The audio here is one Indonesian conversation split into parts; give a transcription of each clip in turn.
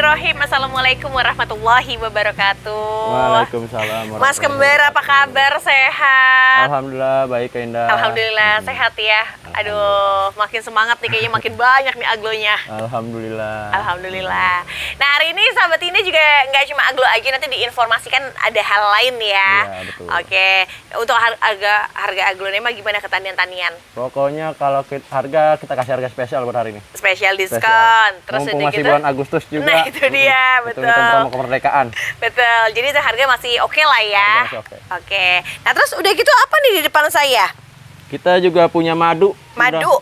Bismillahirrahmanirrahim. Assalamualaikum warahmatullahi wabarakatuh. Waalaikumsalam. Mas Kembar, apa kabar? Sehat? Alhamdulillah baik, Kak Indah. Alhamdulillah sehat ya. Aduh, makin semangat nih kayaknya, makin banyak nih aglonya. Alhamdulillah. Alhamdulillah. Nah, hari ini sahabat ini juga nggak cuma aglo aja, nanti diinformasikan ada hal lain ya. Iya, betul. Oke, untuk harga aglonya mah gimana ke tanian-tanian? Pokoknya kalau harga kita kasih harga spesial buat hari ini. Spesial diskon. Terus mumpung udah masih gitu, bulan Agustus juga. nah itu dia, betul. Promo kemerdekaan. Betul. Jadi harga masih oke lah ya. Harga masih oke. Oke. Nah, terus udah gitu apa nih di depan saya? Kita juga punya madu. Madu.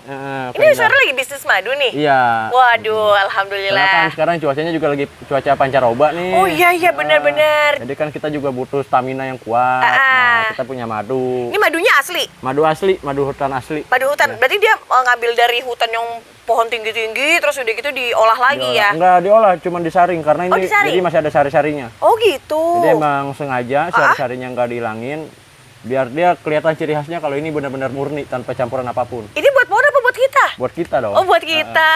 Ini suara lagi bisnis madu nih. Iya. Waduh, Karena alhamdulillah. kan sekarang cuacanya juga lagi cuaca pancaroba nih. Oh iya benar-benar. Jadi kan kita juga butuh stamina yang kuat. Nah, kita punya madu. Ini madunya asli. Madu asli, madu hutan asli. Madu hutan. Berarti dia ngambil dari hutan yang pohon tinggi-tinggi, terus udah gitu diolah lagi ya? Enggak diolah, cuma disaring karena ini disaring? jadi masih ada sari-sarinya. Oh gitu. Jadi emang sengaja sari-sarinya nggak dihilangin, biar dia kelihatan ciri khasnya kalau ini benar-benar murni tanpa campuran apapun. Ini buat pohon apa buat kita? Buat kita dong. Oh buat kita.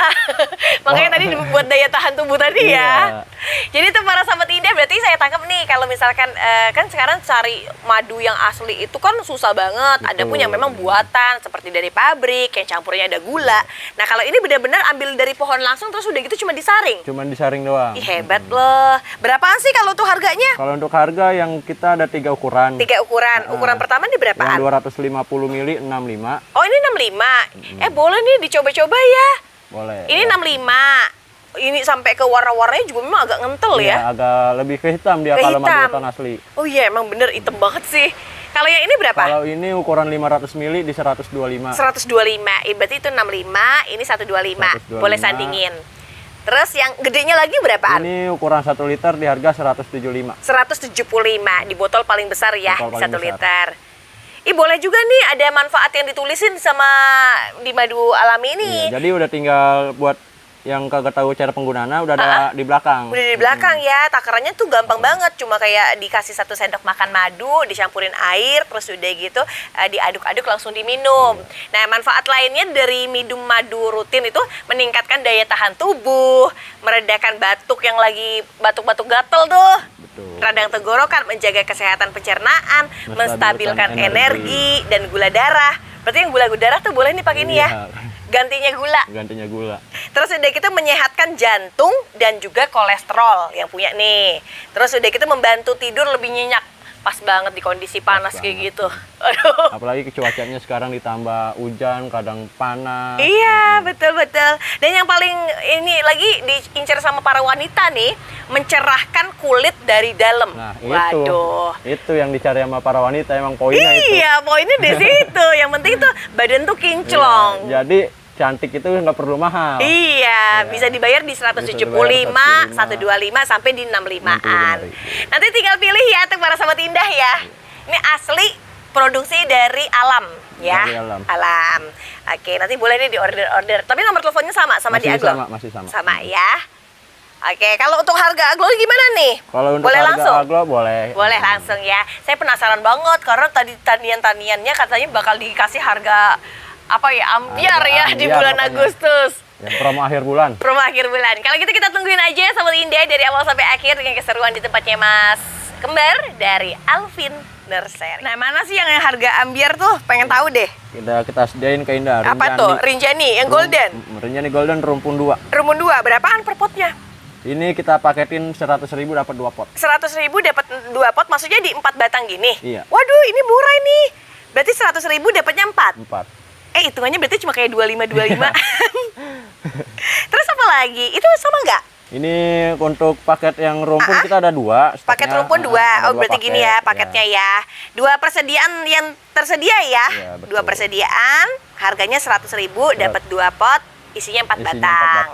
Makanya tadi buat daya tahan tubuh tadi ya. Jadi itu para sahabat Indah, berarti saya tangkap nih kalau misalkan kan sekarang cari madu yang asli itu kan susah banget. Ada pun yang memang buatan seperti dari pabrik yang campurnya ada gula. Nah kalau ini benar-benar ambil dari pohon langsung terus udah gitu cuma disaring. Cuman disaring doang. Ih, hebat loh. Berapaan sih kalau tuh harganya? Kalau untuk harga yang kita ada 3 ukuran. 3 ukuran. Ukuran pertama ini berapaan? Yang 250 mili 65. Oh ini 65. Boleh nih dicoba-coba ya. Boleh. Ini 65. Ini sampai ke warna-warnanya juga memang agak ngentel ya. Agak lebih ke hitam dia kalau madu hutan asli. Oh iya emang bener hitam banget sih. Kalau yang ini berapa? Kalau ini ukuran 500 mili di 125. 125. Berarti itu 65, ini 125. Boleh sandingin. Terus yang gedenya lagi berapaan? Ini ukuran 1 liter di harga 175. 175 di botol paling besar ya, botol 1 liter. Boleh juga nih ada manfaat yang ditulisin sama di madu alami ini. Iya, jadi udah tinggal buat yang kagak tahu cara penggunaannya udah ada di belakang. Udah di belakang ya, takarannya tuh gampang banget. Cuma kayak dikasih 1 sendok makan madu, dicampurin air, terus udah gitu diaduk-aduk langsung diminum. Nah, manfaat lainnya dari minum madu rutin itu meningkatkan daya tahan tubuh, meredakan batuk yang lagi batuk-batuk gatel tuh. Radang tenggorokan, menjaga kesehatan pencernaan, menstabilkan energi dan gula darah. Berarti yang gula darah tuh boleh nih pakai ini ya. Gantinya gula. Gantinya gula. Terus udah gitu menyehatkan jantung dan juga kolesterol yang punya nih. Terus udah gitu membantu tidur lebih nyenyak. Pas banget di kondisi panas kayak gitu. Aduh. Apalagi cuacanya sekarang ditambah hujan, kadang panas. Iya, betul-betul. Dan yang paling ini lagi diincar sama para wanita nih, mencerahkan kulit dari dalam. Nah, waduh. Itu yang dicari sama para wanita emang poinnya itu. Iya, poinnya di situ. Yang penting tuh badan tuh kinclong. Iya, jadi cantik itu nggak perlu mahal. Iya, bisa dibayar di 175, 125 sampai di 65-an. Nanti tinggal pilih ya untuk para sahabat Indah ya. Ini asli produksi dari alam ya. Dari alam. Oke, nanti boleh nih di order-order. Tapi nomor teleponnya sama di Aglo. Masih sama. Sama ya. Oke, kalau untuk harga Aglo gimana nih? Kalau untuk boleh harga langsung? Aglo boleh. Boleh langsung ya. Saya penasaran banget karena tadi tanian-taniannya katanya bakal dikasih harga apa ya, ambiar ya di bulan Agustus. Ya, promo akhir bulan. Promo akhir bulan. Kalau gitu kita tungguin aja sahabat Indah dari awal sampai akhir dengan keseruan di tempatnya Mas Kembar dari Alvin Nursery. Nah, mana sih yang harga ambiar tuh? Pengen tahu deh. Kita sediain ke Indah. Apa tuh? Rinjani yang golden. Rinjani golden rumpun 2. Rumpun 2 berapaan per potnya? Ini kita paketin 100.000 dapat 2 pot. 100.000 dapat 2 pot, maksudnya di 4 batang gini. Iya. Waduh, ini murah nih. Berarti 100.000 dapatnya 4. 4. Hitungannya berarti cuma kayak 25. Terus apa lagi? Itu sama nggak? Ini untuk paket yang rumpun kita ada 2. Paket rumpun 2. Oh, berarti gini ya paketnya ya. 2 persediaan yang tersedia ya. 2 persediaan, harganya 100.000, dapat 2 pot, isinya 4 batang.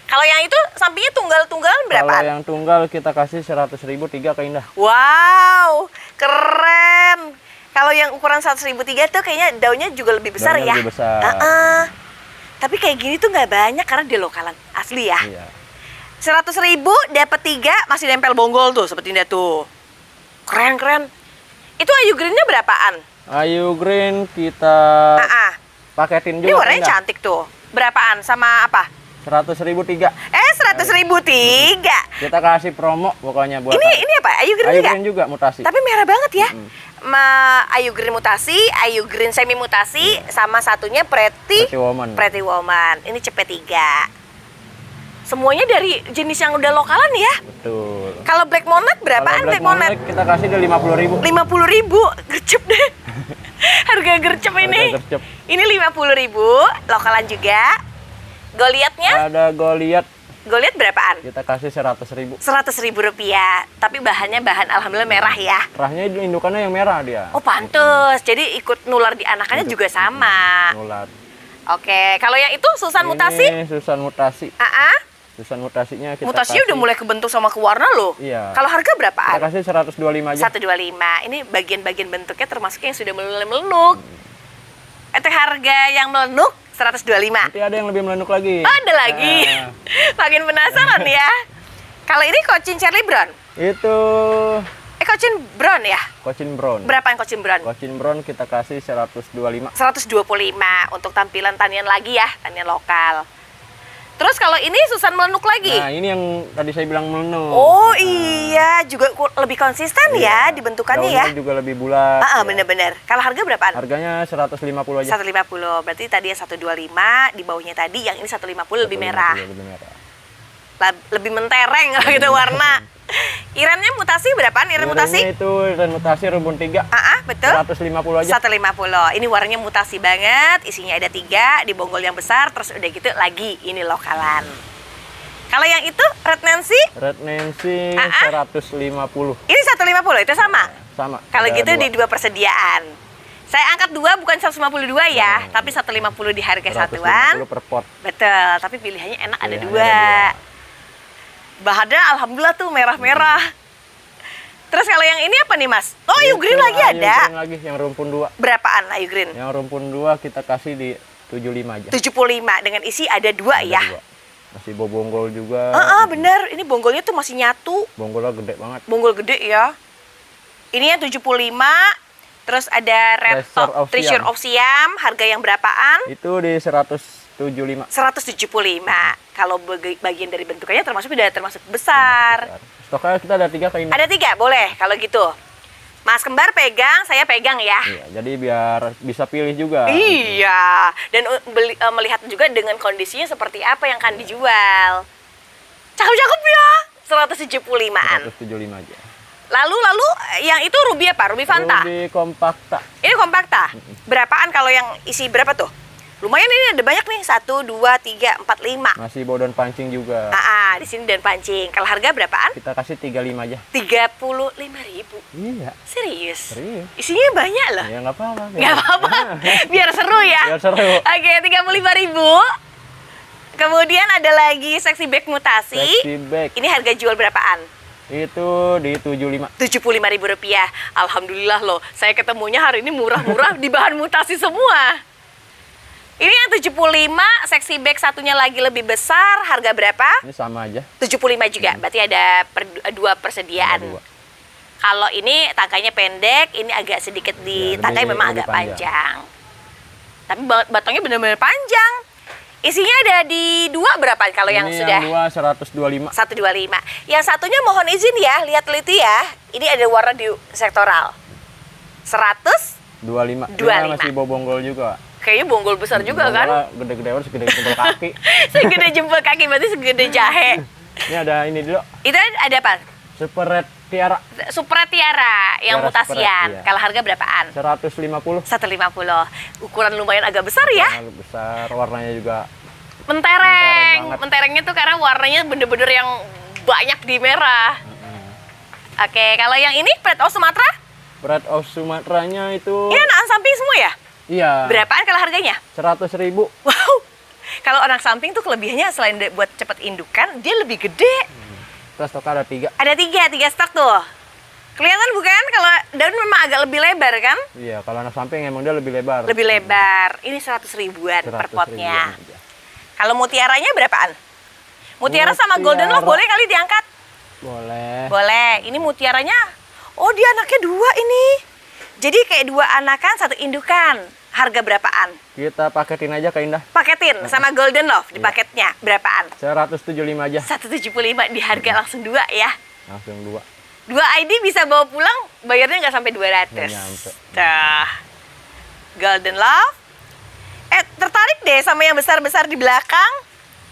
Kalau yang itu sampingnya tunggal-tunggalan berapa? Kalau yang tunggal kita kasih 100.000 3 ke Indah. Wow, keren. Kalau yang ukuran 100.000 3 tuh kayaknya daunnya juga lebih besar ya. Lebih besar. Tapi kayak gini tuh nggak banyak karena dia lokalan asli ya. Iya. 100.000 dapat 3 masih nempel bonggol tuh seperti ini tuh. Keren. Itu Ayu Greennya berapaan? Ayu Green kita paketin juga. Ini warnanya cantik tuh. Berapaan sama apa? 100.000 3. 100.000 100.000 tiga. Kita kasih promo pokoknya buat Ini apa? Ayu Green Ayu juga? Green juga mutasi. Tapi merah banget ya. Ayu Green mutasi, Ayu Green semi mutasi, sama satunya Pretty Pretty Woman. Ini CP3. Semuanya dari jenis yang udah lokalan ya. Betul. Kalau Black Monarch berapaan Kalau Black Monarch? kita kasih dia 50.000. 50.000, gercep deh. Harga gercep ini. Harga gercep. Ini 50.000, lokalan juga. Goliatnya? Ada Goliat Goliat berapaan? kita kasih 100.000. 100.000 rupiah. Tapi bahannya bahan alhamdulillah merah ya. Rahnya indukannya yang merah dia. Oh pantes, jadi ikut nular di anakannya juga sama. Nular. Oke, kalau yang itu Susan mutasi? Ini Susan mutasi. Susan mutasinya kita Mutasinya kasih, udah mulai kebentuk sama ke warna loh. Iya. Kalau harga berapaan? kita kasih 125 aja. 125. Ini bagian-bagian bentuknya termasuk yang sudah melenuk. Itu harga yang melenuk 125. Nanti ada yang lebih melenuk lagi. Oh, ada lagi. Makin penasaran ya. Kalau ini Cochin Charlie Brown? Itu Cochin Brown ya? Cochin Brown. Berapaan Cochin Brown? Cochin Brown kita kasih 125. 125 untuk tampilan tanian lagi ya, tanian lokal. Terus kalau ini Susan melenuk lagi? Nah, ini yang tadi saya bilang melenuk. Oh iya, juga lebih konsisten ya dibentukannya ya. Daunnya juga lebih bulat. ya. Bener-bener. Kalau harga berapaan? Harganya 150 aja. 150. Berarti tadi yang 125, di bawahnya tadi yang ini 150 lebih merah. Lebih merah. Lebih mentereng gitu warna. Irannya mutasi berapaan? Iran mutasi? Itu iran mutasi rumpun 3. Betul. 150 aja. 150. Ini warnanya mutasi banget, isinya ada 3, di bonggol yang besar, terus udah gitu lagi ini lokalan. Kalau yang itu Red Nancy? Red Nancy 150. Ini 150, itu sama? Sama. Kalau ada gitu dua. di 2 persediaan. Saya angkat 2 bukan 152 ya, tapi 150 di harga 150 satuan. per pot. Betul, tapi pilihannya enak ada Pilihannya 2. ada 2. Bahannya alhamdulillah tuh merah-merah. Terus kalau yang ini apa nih Mas? Oh, Ayu Green Itu lagi Ayu ada. Green lagi yang rumpun 2. Berapaan Ayu Green? Yang rumpun 2 kita kasih di 75 aja. 75 dengan isi ada 2 ya. Ada 2. Masih bonggol juga. Bener, ini bonggolnya tuh masih nyatu. Bonggolnya gede banget. Bonggol gede ya. Ini yang 75. Terus ada Red Treasure of Siam. Harga yang berapaan? Itu di 175. 175. Kalau bagian dari bentukannya termasuk besar. Stoknya kita ada 3 kayak ini. Ada 3, boleh kalau gitu. Mas Kembar pegang, saya pegang ya. Iya, jadi biar bisa pilih juga. Iya, dan melihat juga dengan kondisinya seperti apa yang akan dijual. Cakep-cakep ya, 175-an. 175 aja. Lalu yang itu ruby apa? Ruby Fanta? Ruby kompakta. Ini kompakta. Berapaan kalau yang isi berapa tuh? Lumayan ini ada banyak nih, 1, 2, 3, 4, 5. Masih bawa daun pancing juga. Di sini dan pancing. Kalau harga berapaan? Kita kasih 35 aja. 35.000. Iya. Serius? Serius. Isinya banyak loh. Ya nggak apa-apa. Nggak apa-apa. Biar seru ya. Biar seru. Oke, 35.000. Kemudian ada lagi seksi bag mutasi. Seksi bag. Ini harga jual berapaan? Itu di 75. 75.000 rupiah. Alhamdulillah loh, saya ketemunya hari ini murah-murah di bahan mutasi semua. Ini yang 75, seksi bag satunya lagi lebih besar, harga berapa? Ini sama aja. 75 juga, berarti ada 2 persediaan. Ada 2. Kalau ini tangkainya pendek, ini agak sedikit di tangkai memang agak panjang. Tapi batangnya benar-benar panjang. Isinya ada di 2 berapa kalau yang sudah? Ini yang 2 125. 125. Yang satunya mohon izin ya, lihat teliti ya. Ini ada warna di sektoral. 25. 25. Dia masih bawa bonggol juga. Kayaknya bonggol besar juga kan? Gede-gede banget, segede jempol kaki. Segede jempol kaki, berarti segede jahe. Ini ada ini dulu. Itu ada apa? Super Red Tiara. Super Tiara yang Tiara mutasian. Super Red, iya. Kalau harga berapaan? 150. 150. Ukuran lumayan agak besar ya. Terlalu besar, warnanya juga Mentereng. banget. Menterengnya tuh karena warnanya bener-bener yang banyak di merah. Oke, kalau yang ini Pride of Sumatera? Pride of Sumateranya itu. Ini anak samping semua ya? Iya. Berapaan kalau harganya? 100.000. Wow. Kalau orang samping tuh kelebihannya selain buat cepat indukan, dia lebih gede. Terus stoknya ada 3. Ada 3 stok tuh. Kelihatan bukan kalau daun memang agak lebih lebar kan? Iya, kalau anak samping emang dia lebih lebar. Lebih lebar. Ini 100 ribuan per 100 potnya. ribuan aja. Kalau mutiaranya berapaan? Mutiara sama golden love boleh kali diangkat? Boleh. Boleh. Ini mutiaranya, oh dia anaknya 2 ini. Jadi kayak 2 anakan, 1 indukan. harga berapaan? Kita paketin aja Kak Indah. Paketin sama Golden Love di Iya. paketnya berapaan? 175 aja. 175 di harga langsung 2 ya. Langsung 2. 2 ID bisa bawa pulang, bayarnya nggak sampai 200. Nggak nyampe. Dah. Golden Love. Tertarik deh sama yang besar-besar di belakang.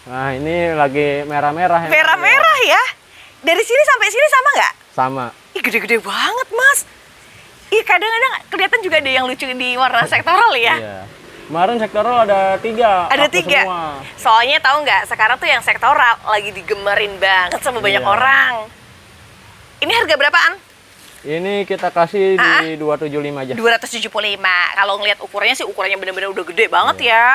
Nah, ini lagi merah-merah. emang Merah-merah ya. Dari sini sampai sini sama nggak? ya. Sama. Ih, gede-gede banget, Mas. Ih, kadang-kadang kelihatan juga ada yang lucu di warna sektoral ya. Iya. Kemarin sektoral ada 3. Ada aku 3. Semua. Soalnya tahu nggak, sekarang tuh yang sektoral lagi digemerin banget sama banyak Iya. orang. Ini harga berapaan? Ini kita kasih di 275 aja. 275. Kalau ngelihat ukurannya sih ukurannya bener-bener udah gede banget Iya. ya.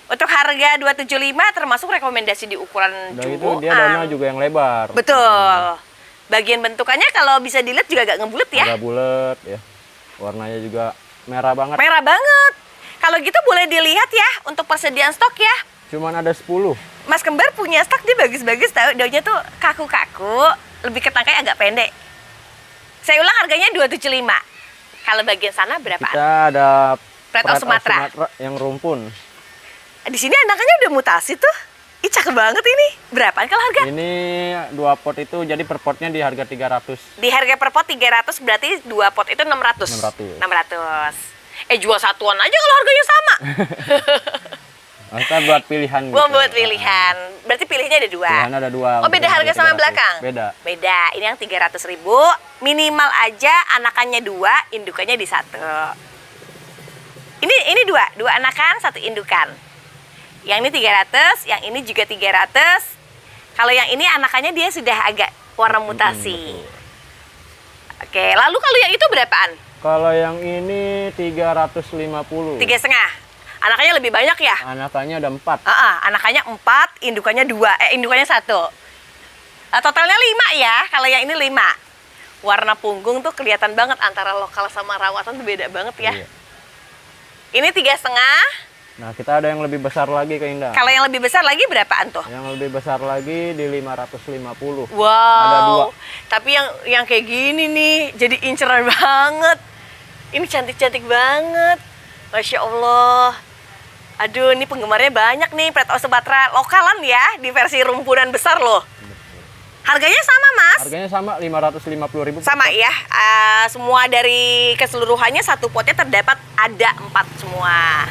Untuk harga 275 termasuk rekomendasi di ukuran Udah itu jumboan. dia daunnya juga yang lebar. Betul. Bagian bentukannya kalau bisa dilihat juga agak ngebulet ya. Agak bulat ya. Warnanya juga merah banget. Merah banget. Kalau gitu boleh dilihat ya untuk persediaan stok ya. Cuman ada 10. Mas Kembar punya stok dia bagus-bagus tahu. Daunnya tuh kaku-kaku, lebih ke tangkai agak pendek. Saya ulang harganya 275. Kalau bagian sana berapaan? Kita ada Red of Sumatra. yang rumpun. Di sini anakannya udah mutasi tuh. Ih, cakep banget ini. Berapaan kalau harga? Ini 2 pot itu jadi per potnya di harga 300. Di harga per pot 300 berarti 2 pot itu 600. 600. 600. Jual satuan aja kalau harganya sama. Kita buat pilihan Gua gitu. buat pilihan. Berarti pilihnya ada 2. Pilihan ada 2. Oh, beda harga sama belakang? Beda. Beda. Ini yang 300.000. Minimal aja anakannya 2, indukannya di 1. Ini 2 anakan, 1 indukan. Yang ini 300, yang ini juga 300. Kalau yang ini anakannya dia sudah agak warna mutasi. Betul. Oke, lalu kalau yang itu berapaan? Kalau yang ini 350. 3,5. Anakannya lebih banyak ya? Anakannya ada 4. Anakannya 4, indukannya 2. Indukannya 1. Totalnya 5 ya. Kalau yang ini 5. Warna punggung tuh kelihatan banget antara lokal sama rawatan tuh beda banget ya. Iya. Ini 3,5. Nah, kita ada yang lebih besar lagi Kak Indah. Kalau yang lebih besar lagi berapaan tuh? Yang lebih besar lagi di 550. Wow. Ada 2. Tapi yang kayak gini nih jadi inceran banget. Ini cantik-cantik banget. Masya Allah. Aduh, ini penggemarnya banyak nih. Red of Sumatra lokalan ya, di versi rumpunan besar loh. Harganya sama, Mas? Harganya sama 550.000. Sama ya. Semua dari keseluruhannya satu potnya terdapat ada 4 semua.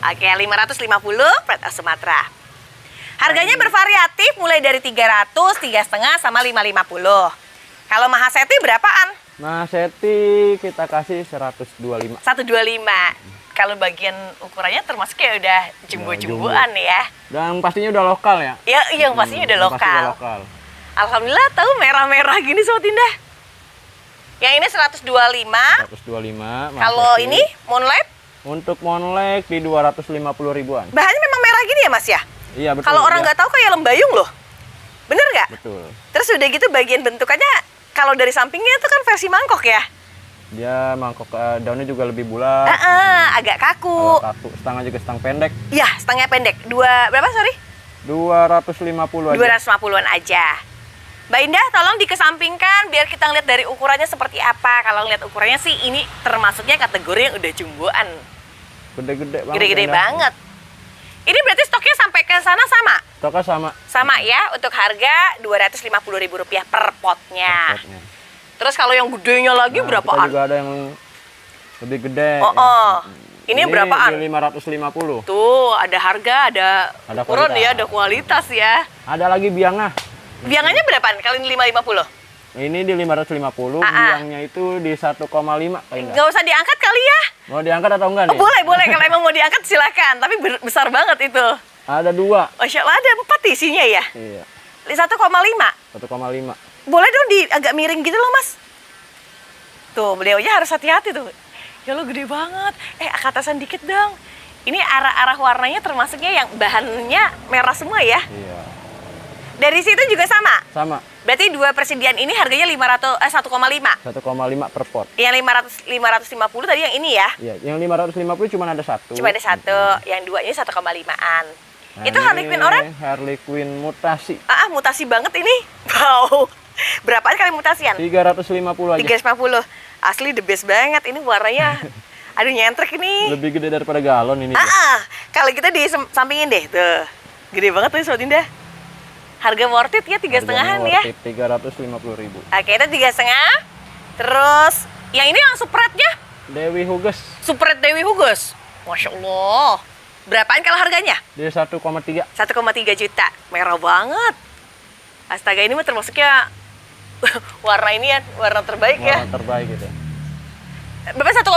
Oke, 550 Red of Sumatra. Harganya bervariatif mulai dari 300, 3,5 sama 550. Kalau Mahaseti berapaan? Mahaseti kita kasih 125. 125. Kalau bagian ukurannya termasuk ya udah jumbo-jumboan ya. Dan pastinya udah lokal ya. Ya, yang pastinya udah yang pasti lokal. udah lokal. Alhamdulillah tahu merah-merah gini Sobat Indah. Yang ini 125. 125. Kalau Mahaseti. ini Moonlight Untuk Monlek di 250 ribuan. bahannya memang merah gini ya Mas ya? Iya betul. Kalau orang Iya, nggak tahu kayak lembayung loh. Bener nggak? betul. Terus udah gitu bagian bentukannya kalau dari sampingnya itu kan versi mangkok ya? Dia mangkok daunnya juga lebih bulat. Agak kaku. Kaku, stangnya juga stang pendek. Ya, setengah pendek. Berapa sorry? 250 aja. 250-an aja. Mbak Indah, tolong dikesampingkan biar kita ngeliat dari ukurannya seperti apa. Kalau ngeliat ukurannya sih ini termasuknya kategori yang udah jumboan. Gede-gede banget. Gede-gede Indah. banget. Ini berarti stoknya sampai ke sana sama? Stoknya sama. Sama ya, untuk harga Rp250.000 per potnya. Potnya. Terus kalau yang gedenya lagi Nah, berapaan? Kita juga ada yang lebih gede. Ini berapaan? Di 550. Tuh, ada harga, ada Ada ukuran kualitas. ya, ada kualitas ya. Ada lagi biangnya. Biangannya berapaan? Kali ini 550? Ini di 550, biangnya itu di 1,5 Kak Indah. Nggak usah diangkat kali ya? Mau diangkat atau enggak nih? Boleh, boleh. Kalau emang mau diangkat silakan. Tapi besar banget itu. Ada 2. Masya Allah, ada 4 isinya ya? Iya, 1,5. 1,5. Boleh dong agak miring gitu loh, Mas. Tuh, beliau aja harus hati-hati tuh. Ya lo gede banget. Ke atasan dikit dong. Ini arah-arah warnanya termasuknya yang bahannya merah semua ya? Iya. Dari situ juga sama? Sama. Berarti 2 persediaan ini harganya 1,5. 1,5 per pot. Yang 550 tadi yang ini ya? Iya, yang 550 cuma ada 1. Cuma ada 1. Yang 2 ini 1,5-an. Nah, Itu Harley Quinn orang? Harley Quinn mutasi. Mutasi banget ini. Wow. Berapaan kali mutasian? 350 aja. 350. Asli the best banget. Ini warnanya Aduh nyentrek ini. Lebih gede daripada galon ini. Kalau kita di sampingin deh tuh. Gede banget tuh Sobat Indah. Harga worth it ya, 3,5-an ya. 350.000. Oke, itu 3,5. Terus yang ini yang supretnya? Dewi Huges. Supret Dewi Huges. Masya Allah. Berapaan kalau harganya? Dia 1,3. 1,3 juta. Merah banget. Astaga, ini mah termasuknya warna ini ya, warna terbaik ya. Warna terbaik gitu. Berapa 1,5?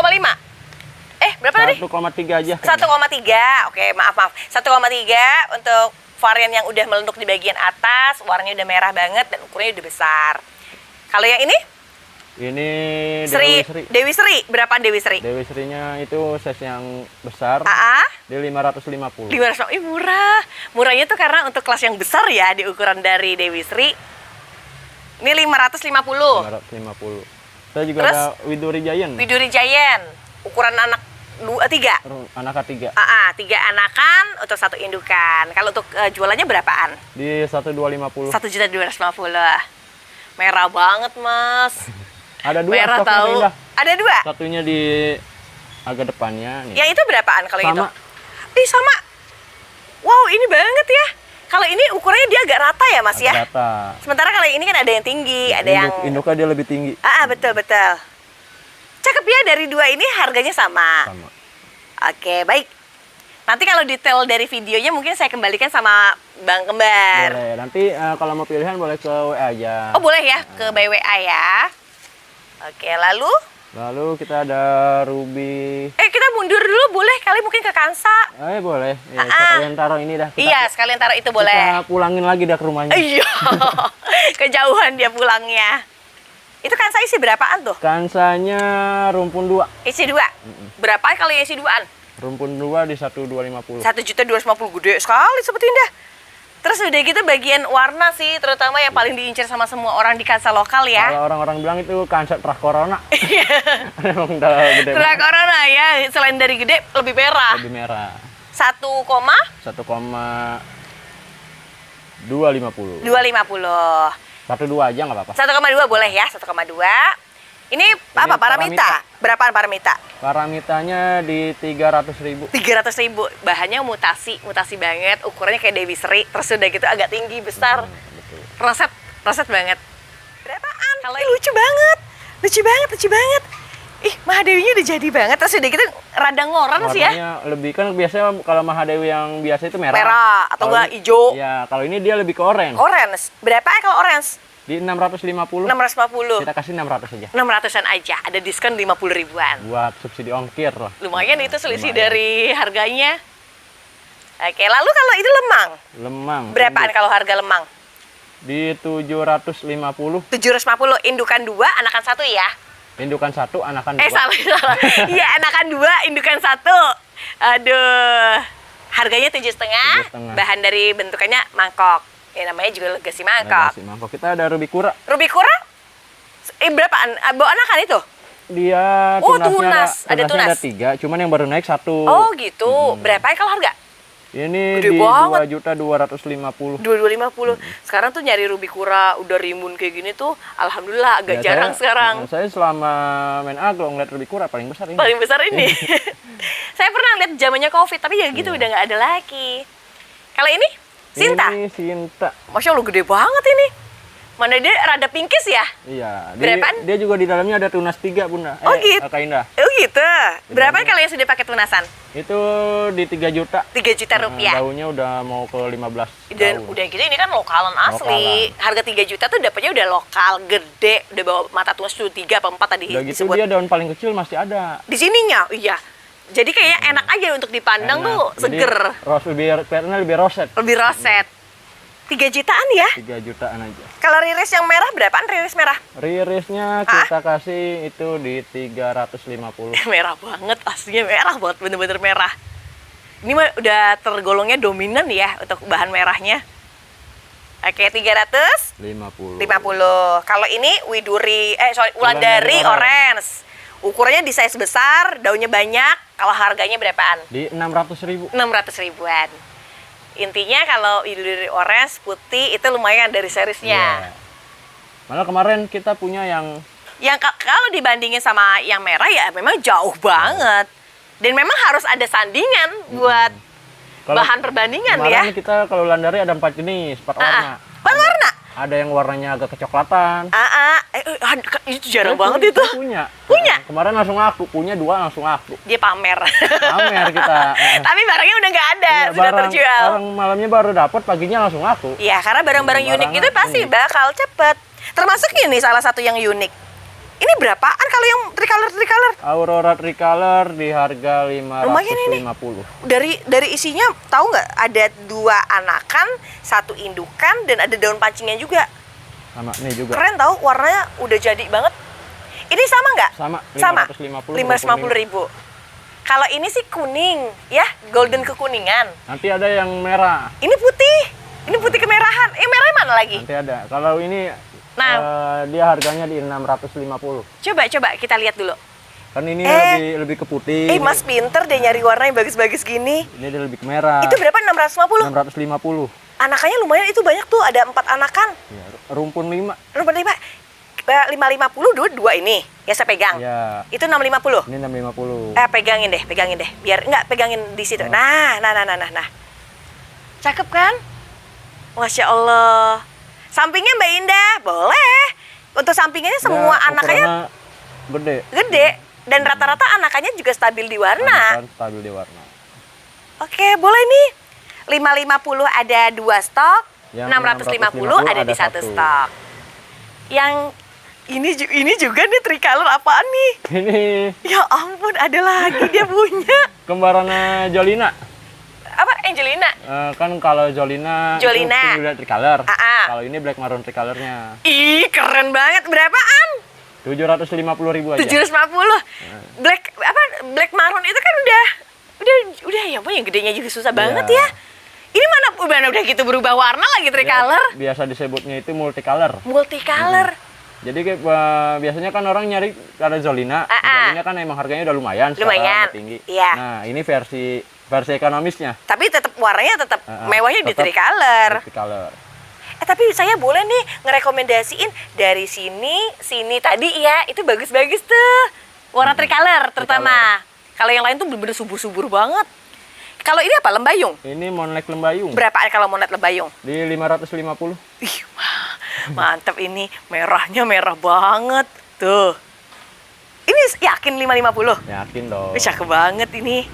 Berapa tadi? 1,3 aja. 1,3. Oke, maaf. 1,3 untuk varian yang udah melenduk di bagian atas, warnanya udah merah banget dan ukurannya udah besar. Kalau yang ini? Ini Dewi Sri. Berapaan Dewi Sri? Dewi Srinya itu size yang besar. Dia 550. 500. Murah. Murahnya tuh karena untuk kelas yang besar ya di ukuran dari Dewi Sri. Ini 550. 550. Kita juga Terus, ada Widuri Giant. Widuri Giant. Ukuran anak 3. Anak ketiga. 3 anakan untuk 1 indukan. Kalau untuk jualannya berapaan? Di 1.250. 1.250. Merah banget, Mas. Ada 2 Merah stoknya, tahu. Indah. Ada 2. Satunya di agak depannya nih. Yang itu berapaan kalau itu? Sama. Sama. Wow, ini banget ya. Kalau ini ukurannya dia agak rata ya, Mas ya? Agak rata. Sementara kalau ini kan ada yang tinggi, ada yang Induknya dia lebih tinggi. betul. Cakep ya, dari 2 ini harganya sama. Sama. Oke, baik. Nanti kalau detail dari videonya mungkin saya kembalikan sama Bang Kembar. Boleh. Nanti kalau mau pilihan boleh ke WA aja. Oh, boleh ya, ke BWA ya. Oke, lalu kita ada Ruby. kita mundur dulu boleh kali mungkin ke Kansa. Boleh. Ya, sekalian taruh ini dah. Iya, sekalian taruh itu boleh. Kita pulangin lagi dah ke rumahnya. Iya. Kejauhan dia pulangnya. Itu Kansa isi berapaan tuh? Kansanya rumpun 2. Isi 2. Berapa kalau yang isi 2-an? Rumpun 2 di 1.250. 1.250, gede sekali seperti Indah. Terus udah gitu bagian warna sih, terutama yang paling diincar sama semua orang di Kansa lokal ya. Kalau orang-orang bilang itu Kansa Trah Corona. Emang udah gede Trah banget. Corona ya, selain dari gede lebih merah. Lebih merah. 1,250. 1,250. 1,2 aja nggak apa-apa. 1,2 boleh ya, 1,2. Ini apa? Paramita. Berapaan Paramita? Paramitanya di 300.000. 300.000. Bahannya mutasi banget. Ukurannya kayak Dewi Sri. Terus udah gitu agak tinggi, besar. Betul. Roset banget. Berapaan? Kalau lucu banget. Lucu banget. Ih, Mahadewinya udah jadi banget. Terus udah gitu rada ngoran sih ya. Warnanya lebih, kan biasanya kalau Mahadewi yang biasa itu merah. Merah atau enggak hijau. Ya, kalau ini dia lebih ke orange. Orange. Berapa kalau orange? Di 650. 650. Kita kasih 600 aja. 600-an aja. Ada diskon 50 ribuan. Buat subsidi ongkir lah. Lumayan itu selisih Lumayan. dari harganya. Oke, lalu kalau itu lemang. Lemang. Berapaan kalau harga lemang? Di 750. 750. Indukan 2, anakan 1 ya. Indukan 1, anakan 2. Salah. Iya, anakan 2, indukan 1. Aduh. Harganya 7,5. 7,5. Bahan dari bentukannya mangkok. Ya namanya juga legasi mangkok. Legasi mangkok. Kita ada Ruby Kura. Ruby Kura? Berapaan? Bawa anakan itu? Dia tunas. Ada tunas. Ada 3, cuman yang baru naik 1. Oh gitu. Berapaan kalau harga? Ini Gede di banget. 2.250.000. 250. Sekarang tuh nyari Ruby Kura udah rimbun kayak gini tuh, alhamdulillah agak jarang sekarang. Saya selama main aglo ngeliat Ruby Kura paling besar ini. Paling besar ini. Saya pernah lihat zamannya Covid, tapi ya gitu udah nggak ada lagi. Kalau ini? Sinta? Ini Sinta. Masya Allah gede banget ini. Mana dia rada pinkish ya? Iya. Berapaan? Dia juga di dalamnya ada tunas 3, Bunda. Oh gitu. Kak Indah. Oh gitu. Berapa kalau yang sudah pakai tunasan? Itu di 3 juta. 3 juta rupiah. Daunnya udah mau ke 15 Dan daun. udah gitu ini kan lokalan asli. Harga 3 juta tuh dapatnya udah lokal, gede. Udah bawa mata tunas tuh 3 apa 4 tadi Udah gitu disebut. dia daun paling kecil masih ada. Di sininya, iya. Jadi kayak enak aja untuk dipandang Enak. tuh, Jadi, seger. kelihatannya lebih roset. Lebih roset. 3 jutaan ya? 3 jutaan aja. Kalau riris yang merah berapaan riris merah? Ririsnya kita kasih itu di 350. Merah banget, aslinya merah banget, bener-bener merah. Ini mah udah tergolongnya dominan ya untuk bahan merahnya. Oke, 350. 50. Kalau ini Wulandari orange. Ukurannya di size besar, daunnya banyak. Kalau harganya berapaan? Di 600.000. 600 ribuan. Intinya kalau Wulandari orange putih itu lumayan dari seriesnya. Iya. Malah kemarin kita punya yang Yang kalau dibandingin sama yang merah ya memang jauh banget. Dan memang harus ada sandingan buat Kalau bahan perbandingan ya. kemarin kita kalau Landari ada 4 jenis, 4 warna. 4 warna? Ada yang warnanya agak kecoklatan. Itu jarang banget itu. Punya. Punya? Kemarin langsung aku, punya 2 langsung aku. Dia pamer. Pamer kita. Tapi barangnya udah nggak ada, Iya, sudah terjual. Barang malamnya baru dapat, paginya langsung aku. Iya, karena barang-barang unik itu pasti bakal cepet. Termasuk ini salah satu yang unik. Ini berapaan kalau yang tricolor? Aurora Tricolor di harga 550. Lumayan ini. Dari isinya tahu nggak? Ada 2 anakan, 1 indukan, dan ada daun pancingnya juga. Sama nih juga. Keren tahu, warnanya udah jadi banget. Ini sama nggak? Sama. 550.000. Kalau ini sih kuning, ya, golden kekuningan. Nanti ada yang merah. Ini putih kemerahan. Merah mana lagi? Nanti ada. Kalau ini dia harganya di 650. Coba kita lihat dulu. Kan ini lebih ke putih. Mas pinter deh nyari warna yang bagus-bagus gini. Ini dia lebih ke merah. Itu berapa? 650? 650. Anakannya lumayan, itu banyak tuh, ada 4 anakan. Ya, rumpun 5. Rumpun 5. 550 dua ini. Ya saya pegang. Ya. Itu 650. Ini 650. Pegangin deh. Biar pegangin di situ. Nah. Cakep kan? Masya Allah. Sampingnya Mbak Indah, boleh. Untuk sampingannya semua anakannya gede. Dan rata-rata anakannya juga stabil di warna. Stabil di warna. Oke, boleh nih. 550 ada 2 stok, Yang 650 ada di 1 stok. Yang ini juga nih tricolor apaan nih? Ini. Ya ampun, ada lagi dia punya. Kembarannya Jolina. Apa? Angelina? Kan kalau Jolina itu Black Tricolor. Kalau ini Black Maroon Tricolornya. Ih, keren banget. Berapaan? 750.000 aja. 750. Black Maroon itu kan udah ya ampun, yang gedenya juga susah banget ya. Ini mana udah gitu berubah warna lagi tricolor. Ya, biasa disebutnya itu multicolor. Jadi biasanya kan orang nyari karena Jolina. Jolina kan emang harganya udah lumayan tinggi. Iya. Nah, ini versi ekonomisnya. Tapi tetap warnanya tetap mewahnya di tricolor. Tapi saya boleh nih ngerekomendasiin dari sini tadi ya, itu bagus-bagus tuh. Warna tricolor terutama. Kalau yang lain tuh bener-bener subur-subur banget. Kalau ini apa? Lembayung? Ini Monlek Lembayung. Berapaan kalau Monlek Lembayung? Di 550. Ih, mantep ini. Merahnya merah banget. Tuh. Ini yakin 550? Yakin dong. Cakep banget ini.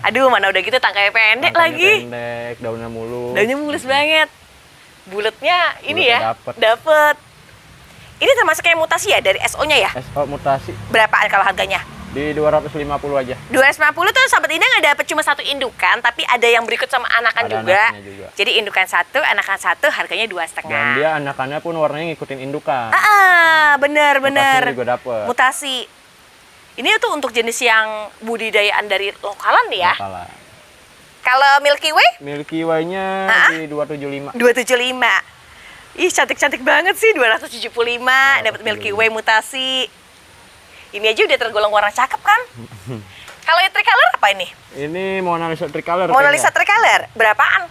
Aduh, mana udah gitu tangkainya pendek lagi. Pendek, daunnya mulus. Daunnya mulus banget. Buletnya ini ya, dapet. Ini termasuk kayak mutasi ya dari SO-nya ya? SO mutasi. Berapaan kalau harganya? Di 250 aja. 250 tuh Sobat Indah nggak dapet cuma 1 indukan, tapi ada yang berikut sama anakan juga. Jadi indukan 1, anakan 1, harganya 2,5. Dan dia anakannya pun warnanya ngikutin indukan. Bener. Mutasi juga dapet. Mutasi. Ini tuh untuk jenis yang budidayaan dari lokalan nih ya? Lokalan. Kalau Milky Way? Milky Way-nya di 275. 275. Ih, cantik-cantik banget sih, 275 dapat Milky Way mutasi. Ini aja udah tergolong warna cakep kan? Kalau yang tricolor apa ini? Ini Mona Lisa Tricolor. Mona Lisa Tricolor, berapaan?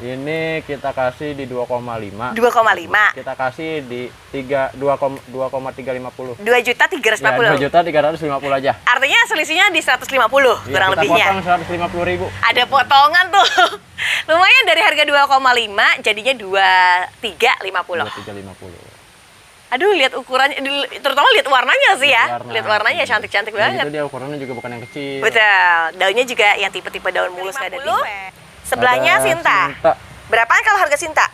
Ini kita kasih di 2,5. 2,5. Kita kasih di 2,350. 2.350. Ya, 2.350 aja. Artinya selisihnya di 150 kurang lebihnya. Kita potong 150.000. Ada potongan tuh. Lumayan dari harga 2,5 jadinya 2.350. 2.350. Aduh, lihat ukurannya, terutama lihat warnanya sih ya. Lihat warnanya cantik-cantik banget. Itu dia ukurannya juga bukan yang kecil. Betul. Daunnya juga yang tipe-tipe daun mulus nggak ada di. Sebelahnya Ada Sinta. Berapaan kalau harga Sinta?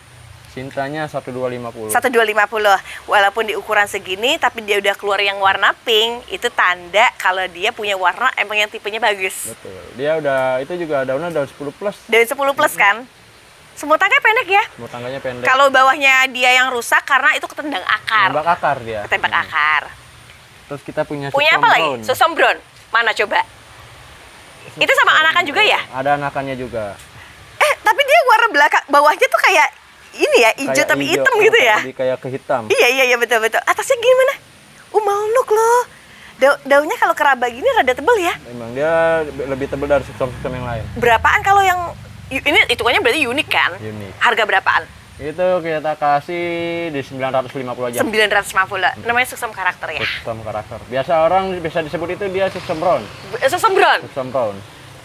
Sintanya 1.250. 1.250. Walaupun di ukuran segini, tapi dia udah keluar yang warna pink, itu tanda kalau dia punya warna emang yang tipenya bagus. Betul. Dia udah, itu juga daunnya daun 10 plus. Daun 10 plus kan? Semut tangga pendek ya? Semut tangganya pendek. Kalau bawahnya dia yang rusak karena itu ketendang akar. Tembak akar dia. Ketembak akar. Terus kita punya apa lagi? Susam brown. Mana coba? Itu sama anakan juga ya? Ada anakannya juga. Tapi dia warna belakang bawahnya tuh kayak ini ya, hijau tapi hitam gitu ya? Jadi kayak kehitam. Iya betul. Atasnya gimana? Malnuk loh. Daunnya kalau keraba gini rada tebal ya? Memang dia lebih tebal dari susam-susam yang lain. Berapaan kalau yang ini hitungannya berarti unik kan? Unik. Harga berapaan? Itu kita kasih di 950 aja. 950. Namanya suksum karakter ya? Suksum karakter. Biasa orang bisa disebut itu dia suksum brown. Suksum brown? Suksum brown.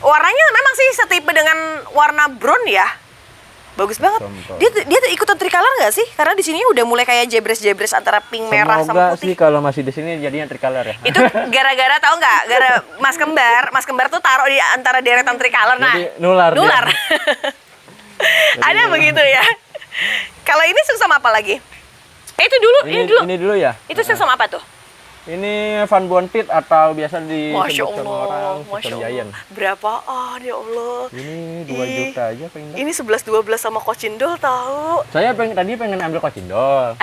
Warnanya memang sih setipe dengan warna brown ya. Bagus banget. Dia tuh ikutan tricolor nggak sih? Karena di sini udah mulai kayak jebres-jebres antara pink, merah, sama putih. Sih kalau masih di sini jadinya tricolor ya. Itu gara-gara tahu nggak? Gara Mas Kembar tuh taruh di antara deretan tricolor. Nah, jadi nular. Ada begitu ya. Kalau ini suksum apa lagi? Itu dulu, ini dulu ya. Itu suksum apa tuh? Ini Van Bontit atau biasa Masya disebut sama orang suksum giant. Berapaan ya Allah? Ini 2 juta aja pengen. Ini 11-12 sama kocindol tahu. Saya tadi pengen ambil kocindol.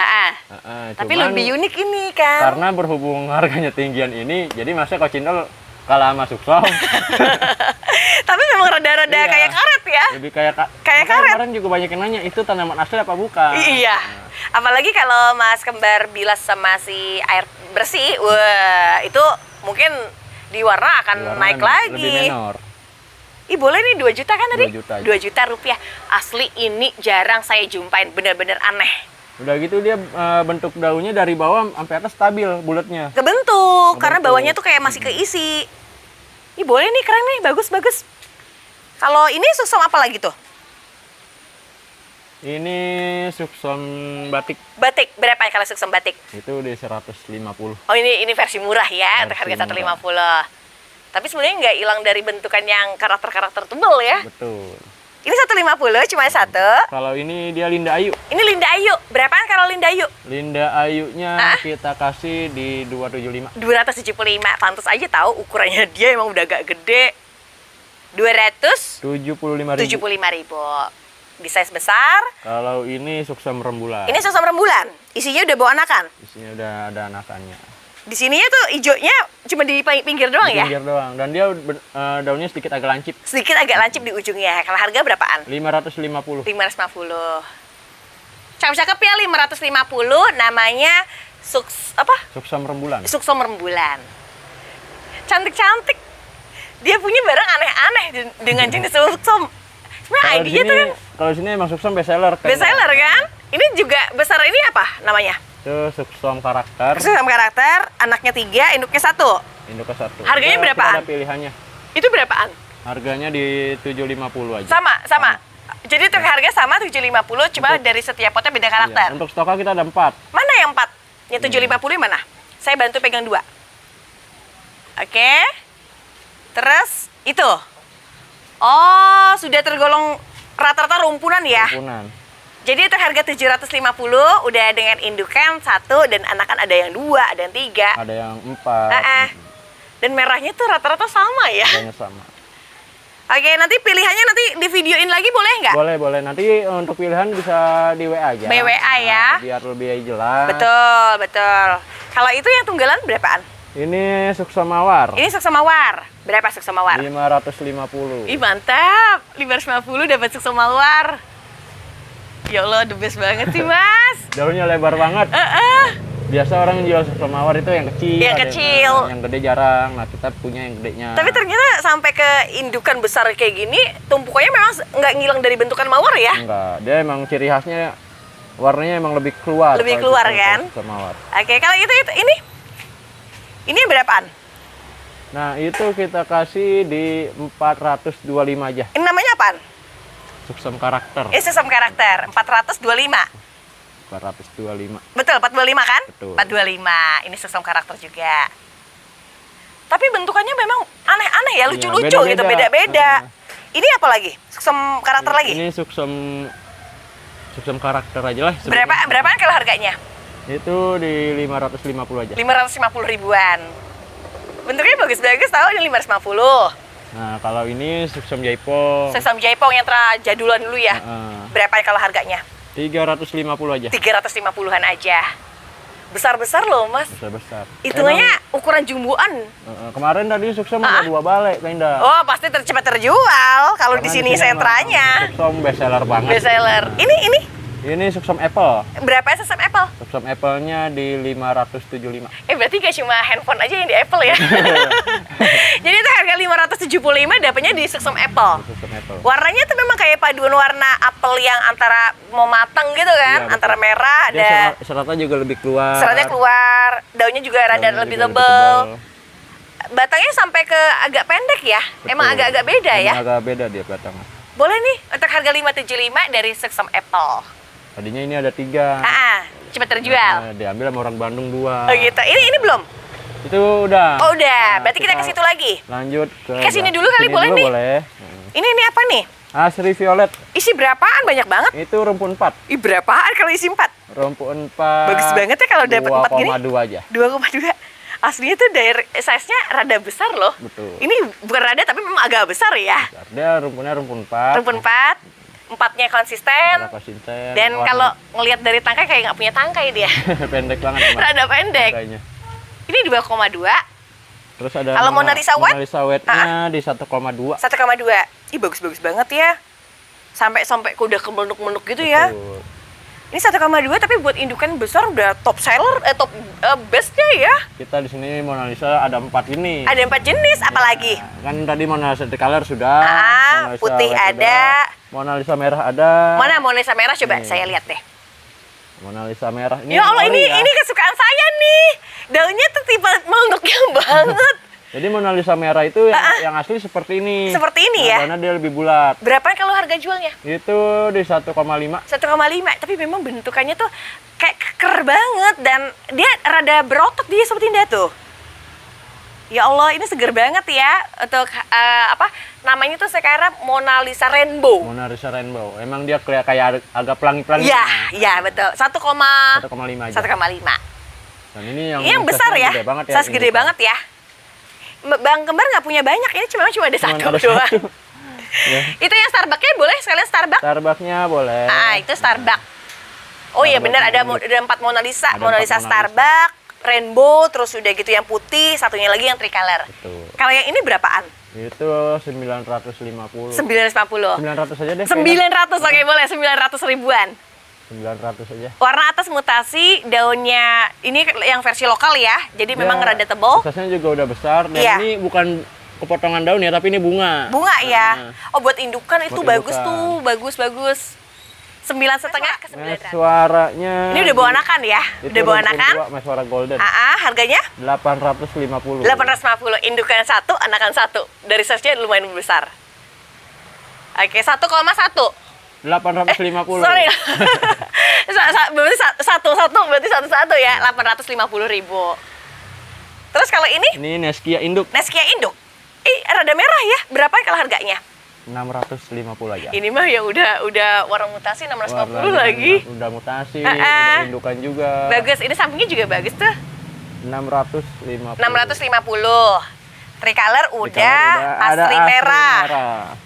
Tapi lebih unik ini kan. Karena berhubung harganya tinggian ini, jadi masa kocindol kalah sama suksum. Tapi memang rada-rada Iya. kayak karet ya. Lebih kayak karet. Kemarin juga banyak yang nanya, itu tanaman asli apa bukan? Iya. Apalagi kalau Mas Kembar bilas sama si air bersih, wah itu mungkin di warna akan naik lagi. Lebih menor. Ih boleh nih 2 juta kan tadi? 2 juta. 2 juta rupiah. Asli ini jarang saya jumpain, bener-bener aneh. Udah gitu dia bentuk daunnya dari bawah sampai atas stabil bulatnya. Kebentuk, karena bawahnya tuh kayak masih keisi. Ih boleh nih, keren nih, bagus. Kalau ini suksum apa lagi tuh? Ini suksum batik. Batik, berapa kalau suksum batik? Itu di 150. Oh ini versi murah ya, untuk harga 150. Tapi sebenarnya nggak hilang dari bentukan yang karakter-karakter tebel ya. Betul. Ini 150, cuma satu. Kalau ini dia Linda Ayu. Ini Linda Ayu, berapaan kalau Linda Ayu? Linda Ayunya kita kasih di 275. 275, pantas aja tahu ukurannya dia emang udah agak gede. 275.000. 75.000. Di size besar. Kalau ini suksum rembulan. Ini suksum rembulan. Isinya udah bawa anakan. Isinya udah ada anakannya. Di sininya tuh hijaunya cuma di pinggir doang ya? Pinggir doang. Dan dia daunnya sedikit agak lancip. Sedikit agak lancip di ujungnya. Kalau harga berapaan? 550. 550. Cakep-cakep ya 550. Namanya Suksum rembulan. Suksum rembulan. Cantik-cantik. Dia punya barang aneh-aneh dengan jenis suksum. Nah, kalau di sini emang suksum best seller kan. Best seller kan? Ini juga besar, ini apa namanya? Itu suksum karakter. Suksum karakter, anaknya 3, induknya 1. Induknya 1. Harganya berapaan? Ada pilihannya. Itu berapaan? Harganya di 750 aja. Sama. Jadi untuk harga sama 750, cuma dari setiap potnya beda karakter. Iya, untuk stoknya kita ada 4. Mana yang 4? Yang 750 yang mana? Saya bantu pegang 2. Oke. Terus itu. Oh, sudah tergolong rata-rata rumpunan ya? Rumpunan. Jadi untuk harga 750 udah dengan indukan 1 dan anakan ada yang 2, ada yang 3. Ada yang 4. Dan merahnya tuh rata-rata sama ya? Harganya sama. Oke, nanti pilihannya nanti di videoin lagi boleh nggak? Boleh. Nanti untuk pilihan bisa di WA aja. WA ya? Biar lebih jelas. Betul. Kalau itu yang tunggalan berapaan? Ini suksum mawar. Ini suksum mawar. Berapa suksum mawar? 550. Ih mantap, 550 dapat suksum mawar. Ya Allah, the best banget sih Mas. Daunnya lebar banget. Biasa orang jual suksum mawar itu yang kecil. Yang kecil. Yang gede jarang. Nah kita punya yang gedenya. Tapi ternyata sampai ke indukan besar kayak gini, tumpukannya memang nggak ngilang dari bentukan mawar ya? Enggak, dia emang ciri khasnya warnanya emang lebih keluar. Lebih keluar kan? Suksum mawar. Oke, kalau itu ini berapaan? Nah itu kita kasih di 425 aja. Ini namanya apaan? Suksum karakter. Ini suksum karakter, 425. 425. Betul, 425 kan? Betul. 425. Ini suksum karakter juga. Tapi bentukannya memang aneh-aneh ya, lucu-lucu gitu, beda-beda. Ini apa lagi? Suksum karakter lagi? Ini suksum karakter aja lah. Berapaan kalau harganya? Itu di 550 aja. 550 ribuan. Bentuknya bagus-bagus tahu, ini 550. Nah, kalau ini suksum jaipong. Suksum jaipong yang jadulan dulu ya. Berapa kalau harganya? 350 aja. 350-an aja. Besar-besar loh, Mas. Besar-besar. Hitungannya ukuran jumboan. Kemarin tadi suksum ada 2 balai, Kak. Oh, pasti cepat terjual kalau di sini sentranya. Suksum best seller banget. Best seller. Ini Ini Suksum Apple. Berapa Suksum Apple? Suksum Apple-nya di 575. Berarti gak cuma handphone aja yang di Apple ya? Jadi itu harga 575 dapatnya di Suksum Apple. Suksum Apple. Warnanya tuh memang kayak paduan warna apel yang antara mau mateng gitu kan, Iya, antara merah ada. Seratnya juga lebih keluar. Seratnya keluar, daunnya juga rada lebih tebal. Batangnya sampai ke agak pendek ya? Betul. Emang agak-agak beda ya? Emang agak beda dia batangnya. Boleh nih untuk harga 575 dari Suksum Apple. Tadinya ini ada 3. Cepat terjual. Diambil sama orang Bandung 2. Oh gitu. Ini belum? Itu udah. Oh udah. Berarti kita ke situ lagi. Lanjut ke sini dulu kali, boleh nih? Boleh. Ini apa nih? Asri Violet. Isi berapaan? Banyak banget. Itu rumpun 4. Berapaan kalau isi 4? Rumpun 4. Bagus banget ya kalau dapat 4 gini. 2,2 aja. 2,2. Aslinya tuh dari size-nya rada besar loh. Betul. Ini bukan rada tapi memang agak besar ya. Dia rumpun 4. Rumpun 4. 4-nya konsisten. Dan kalau ngelihat dari tangkai kayak nggak punya tangkai dia. Pendek banget. Rada pendek. Tangkainya. Ini 2,2. Terus ada kalau Mona Lisa White? Mona Lisa White-nya di 1,2. 1,2. Ih bagus-bagus banget ya. Sampai udah kemeluk-meluk gitu ya. Betul. Ini 1,2 tapi buat indukan besar udah top seller, top bestnya ya. Kita di sini Mona Lisa ada 4 jenis. Ada 4 jenis, apalagi? Kan tadi Mona Lisa Tricolor sudah. Mona Lisa putih White ada. Mona Lisa merah ada. Mana Mona Lisa merah? Coba saya lihat deh. Mona Lisa merah ini. Ya Allah, ini kesukaan saya nih. Daunnya tuh tipe meluknya banget. Jadi Mona Lisa merah itu yang asli seperti ini. Seperti ini ya? Karena dia lebih bulat. Berapa kalau harga jualnya? Itu di 1,5. 1,5. Tapi memang bentukannya tuh kayak keker banget dan dia rada berotot dia seperti ini tuh. Ya Allah, ini seger banget ya. Untuk namanya tuh sekarang Mona Lisa Rainbow. Mona Lisa Rainbow. Emang dia kayak agak pelangi-pelangi. Iya betul. 1,5 aja. 1,5. Dan ini yang besar ya. Size gede banget ya. Bang Kembar nggak punya banyak, ini cuma ada satu doang. Ya. Itu yang Starbucks-nya boleh sekalian Starbucks? Starbucks-nya boleh. Itu Starbucks. Oh iya benar, ada 4 Mona Lisa. Mona Lisa Starbucks, Rainbow, terus udah gitu yang putih, satunya lagi yang tricolor. Betul. Kalau yang ini berapaan? Itu 950. 950. 900 aja deh. 900, oke boleh, 900 ribuan. 900 aja. Warna atas mutasi, daunnya ini yang versi lokal ya, jadi memang rada tebal. Atasnya juga udah besar, dan ini bukan kepotongan daun ya, tapi ini bunga. Bunga ya. Oh buat indukan itu bagus tuh, bagus. 9,5 ke 900. Suaranya. Ini udah bawa anakan ya? Udah bawa anakan? Suara golden. Harganya? 850. 850, indukan 1, anakan 1. Dari size-nya lumayan besar. Oke, 1,1. 850. Sorry. Berarti berarti satu ya, 850.000. Terus kalau ini? Ini Neskia induk. Neskia induk. Rada merah ya. Berapa kalau harganya? 650 aja. Ini mah yang udah warna mutasi 650 lagi. Udah mutasi, udah indukan juga. Bagus, ini sampingnya juga bagus tuh. 650. 650. Tricolor udah, asli merah.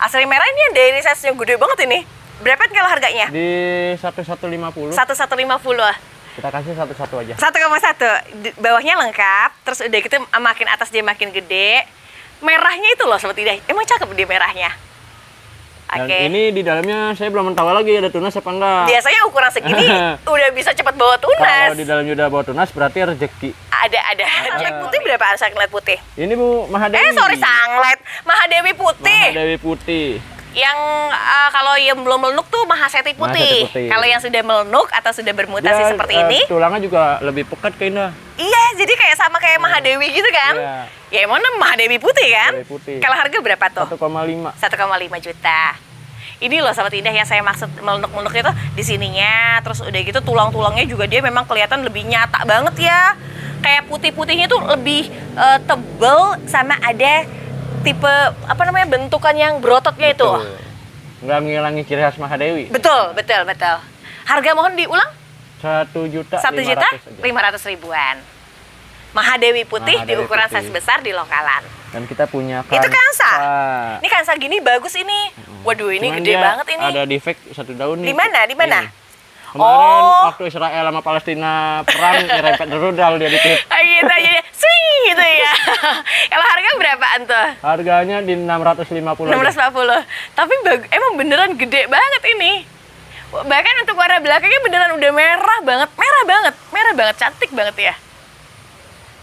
Asli merah ini yang dari size-nya gede banget ini. Berapa kalau harganya? Di 1150. 1150. Kita kasih 1 aja. 1,1. Bawahnya lengkap, terus udah gitu makin atas dia makin gede. Merahnya itu loh seperti ini. Emang cakep dia merahnya. Dan ini di dalamnya saya belum tahu lagi ada tunas apa enggak. Biasanya ukuran segini udah bisa cepat bawa tunas. Kalau di dalamnya udah bawa tunas berarti rezeki. Ada. Sanglet putih berapaan sanglet putih? Ini Bu Mahadewi. Sorry sanglet. Mahadewi putih. Mahadewi putih. Yang kalau yang belum melenuk tuh Mahaseti putih. Kalau yang sudah melenuk atau sudah bermutasi seperti ini, tulangnya juga lebih pekat kayaknya. Iya, jadi sama kayak Mahadewi gitu kan? Ya emang Mahadewi putih kan? Kalau harga berapa tuh? 1,5. 1,5 juta. Ini loh sahabat indah yang saya maksud melenuk-melenuk itu di sininya, terus udah gitu tulang-tulangnya juga dia memang kelihatan lebih nyata banget ya. Kayak putih-putihnya tuh lebih tebel sama ada tipe bentukan yang berototnya itu. Nggak ngilangi ciri khas Mahadewi. Betul. Harga mohon diulang? 1.500.000 ribuan. Mahadewi putih di ukuran size besar di lokalan. Dan kita punya Itu kansa. Ini kansa gini bagus ini. Waduh, ini gede banget ini. Ada defect 1 daun nih. Di mana? Kemarin waktu Israel sama Palestina perang nyerempet rudal dia dikit. Gitu aja. Swing gitu ya. Kalau harga berapaan tuh? Harganya di 650. 650. Tapi emang beneran gede banget ini. Bahkan untuk warna belakangnya beneran udah merah banget, cantik banget ya.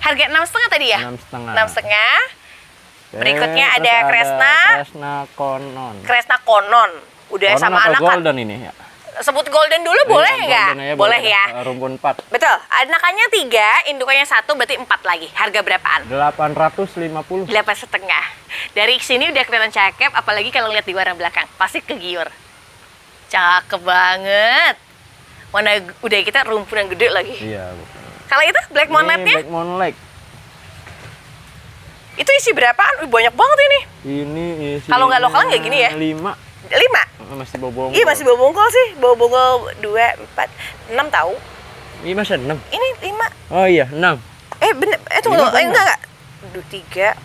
Harga 6,5 tadi ya? 6,5. 6,5. Berikutnya ada Kresna. Kresna Konon. Kresna Konon. Udah Konon sama anak golden ini ya. Sebut golden dulu boleh nggak? Boleh ya. Rumpun 4. Betul. Anakannya 3, indukannya 1, berarti 4 lagi. Harga berapaan? 850. 8,5. Dari sini udah kelihatan cakep, apalagi kalau lihat di warna belakang. Pasti kegiur. Cakep banget. Mana udah kita rumpunan gede lagi. Iya, betul. Kalau itu Black Moonlight-nya? Black Moonlight. Itu isi berapaan? Banyak banget ini. Ini isi. Kalau nggak lokal nggak gini ya? 5. 5? Masih bawa bongkol. Iya masih bawa bongkol sih. Bawa bongkol 2, 4, 6 tahu. Ini masih 6. Ini 5. Oh iya, 6. Bener. Tunggu. Enggak. 3.